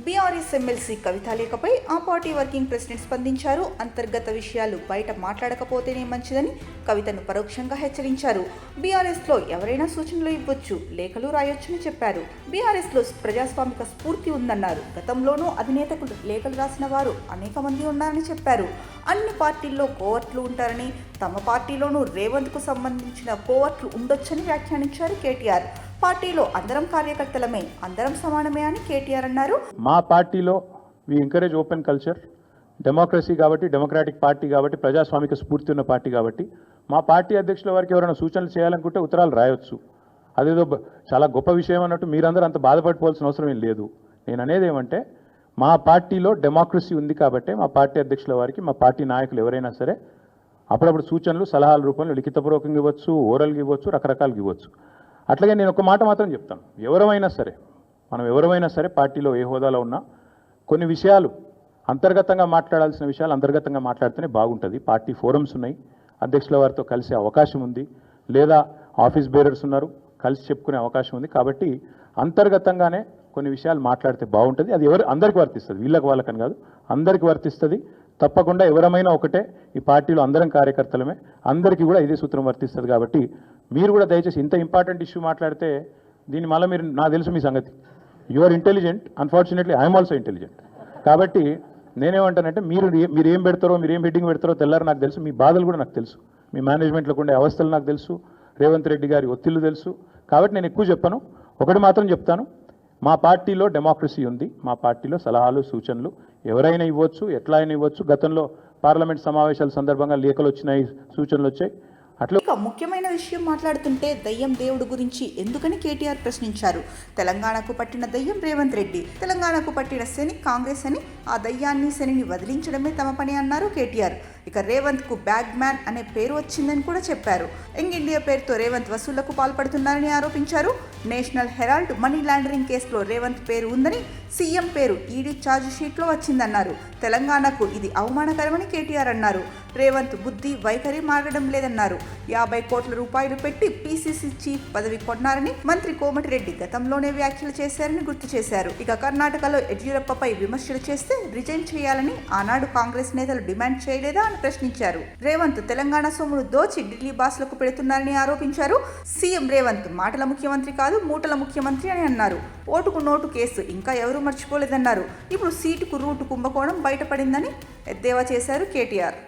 BRS MLC కవిత లేఖపై ఆ party working president స్పందించారు. అంతర్గత విషయాలు బయట మాట్లాడకపోతేనే మంచిదని కవితను పరోక్షంగా హెచ్చరించారు. బీఆర్ఎస్లో ఎవరైనా సూచనలు ఇవ్వచ్చు, లేఖలు రాయొచ్చని చెప్పారు. బీఆర్ఎస్లో ప్రజాస్వామిక స్ఫూర్తి ఉందన్నారు. గతంలోనూ అధినేతకు లేఖలు రాసిన వారు అనేక మంది ఉన్నారని చెప్పారు. అన్ని పార్టీల్లో కోవర్ట్లు ఉంటారని, తమ పార్టీలోనూ రేవంత్కు సంబంధించిన కోవర్ట్లు ఉండొచ్చని వ్యాఖ్యానించారు కేటీఆర్. పార్టీలో అందరం కార్యకర్తలమే, అందరం సమానమే అని కేటీఆర్ అన్నారు. మా పార్టీలో we encourage open culture, democracy కాబట్టి, డెమోక్రాటిక్ పార్టీ కాబట్టి, ప్రజాస్వామిక స్ఫూర్తి ఉన్న పార్టీ కాబట్టి మా పార్టీ అధ్యక్షుల వారికి ఎవరైనా సూచనలు చేయాలనుకుంటే ఉత్తరాలు రాయొచ్చు. అదేదో చాలా గొప్ప విషయం అన్నట్టు మీరందరూ అంత బాధపడిపోవాల్సిన అవసరం ఏం లేదు. నేను అనేది ఏమంటే మా పార్టీలో డెమోక్రసీ ఉంది కాబట్టి మా పార్టీ అధ్యక్షుల వారికి మా పార్టీ నాయకులు ఎవరైనా సరే అప్పుడప్పుడు సూచనలు సలహాల రూపంలో లిఖితపూర్వకంగా ఇవ్వచ్చు, ఓరల్గా ఇవ్వచ్చు, రకరకాలుగా ఇవ్వచ్చు. అట్లాగే నేను ఒక మాట మాత్రం చెప్తాను, మనం ఎవరైనా సరే పార్టీలో ఏ హోదాలో ఉన్నా కొన్ని విషయాలు అంతర్గతంగా మాట్లాడాల్సిన విషయాలు అంతర్గతంగా మాట్లాడితేనే బాగుంటుంది. పార్టీ ఫోరమ్స్ ఉన్నాయి, అధ్యక్షుల వారితో కలిసే అవకాశం ఉంది, లేదా ఆఫీస్ బేరర్స్ ఉన్నారు, కలిసి చెప్పుకునే అవకాశం ఉంది. కాబట్టి అంతర్గతంగానే కొన్ని విషయాలు మాట్లాడితే బాగుంటుంది. అది అందరికీ వర్తిస్తుంది, వీళ్ళకి వాళ్ళకని కాదు, అందరికీ వర్తిస్తుంది. తప్పకుండా ఎవరమైనా ఒకటే, ఈ పార్టీలో అందరం కార్యకర్తలమే, అందరికీ కూడా ఇదే సూత్రం వర్తిస్తుంది. కాబట్టి మీరు కూడా దయచేసి ఇంత ఇంపార్టెంట్ ఇష్యూ మాట్లాడితే దీని మళ్ళీ మీరు, నాకు తెలుసు మీ సంగతి, you are intelligent, unfortunately I'm also intelligent. కాబట్టి నేనేమంటానంటే మీరు ఏం పెడతారో, మీరు ఏం హెడ్డింగ్ పెడతారో తెల్లారు నాకు తెలుసు, మీ బాధలు కూడా నాకు తెలుసు, మీ మేనేజ్మెంట్లోకి ఉండే అవస్థలు నాకు తెలుసు, రేవంత్ రెడ్డి గారి ఒత్తిళ్లు తెలుసు. కాబట్టి నేను ఎక్కువ చెప్పను, ఒకటి మాత్రం చెప్తాను, మా పార్టీలో డెమోక్రసీ ఉంది, మా పార్టీలో సలహాలు సూచనలు ఎవరైనా ఇవ్వచ్చు, ఎట్లా అయినా ఇవ్వచ్చు. గతంలో పార్లమెంట్ సమావేశాల సందర్భంగా లేఖలు వచ్చినాయి, సూచనలు వచ్చాయి. అట్లా ముఖ్యమైన విషయం మాట్లాడుతుంటే దయ్యం దేవుడు గురించి ఎందుకని కేటీఆర్ ప్రశ్నించారు. తెలంగాణకు పట్టిన దయ్యం రేవంత్ రెడ్డి, తెలంగాణకు పట్టిన శని కాంగ్రెస్ అని, ఆ దయ్యాన్ని శనిని వదిలించడమే తమ పని అన్నారు కేటీఆర్. ఇక రేవంత్కు బ్యాగ్ మ్యాన్ అనే పేరు వచ్చిందని కూడా చెప్పారు. యంగ్ ఇండియా పేరుతో రేవంత్ వసూళ్లకు పాల్పడుతున్నారని ఆరోపించారు. నేషనల్ హెరాల్డ్ మనీ లాండరింగ్ కేసులో రేవంత్ పేరు ఉందని, సీఎం పేరు ఈడీ ఛార్జ్ షీట్లో వచ్చిందన్నారు. తెలంగాణకు ఇది అవమానకరమని కేటీఆర్ అన్నారు. రేవంత్ బుద్ధి వైఖరి మారడం లేదన్నారు. 50 కోట్ల రూపాయలు పెట్టి పీసీసీ చీఫ్ పదవి కొన్నారని మంత్రి కోమటిరెడ్డి గతంలోనే వ్యాఖ్యలు చేశారని గుర్తు చేశారు. ఇక కర్ణాటకలో యడ్యూరప్పపై విమర్శలు చేస్తే రిజైన్ చేయాలని ఆనాడు కాంగ్రెస్ నేతలు డిమాండ్ చేయలేదా అని ప్రశ్నించారు. రేవంత్ తెలంగాణ సొమ్మును దోచి ఢిల్లీ బాసులకు పెడుతున్నారని ఆరోపించారు. సీఎం రేవంత్ మాటల ముఖ్యమంత్రి కాదు, మూటల ముఖ్యమంత్రి అని అన్నారు. ఓటుకు నోటు కేసు ఇంకా ఎవరూ మర్చిపోలేదన్నారు. ఇప్పుడు సీటుకు రూటు కుంభకోణం బయటపడిందని ఎద్దేవా చేశారు కేటీఆర్.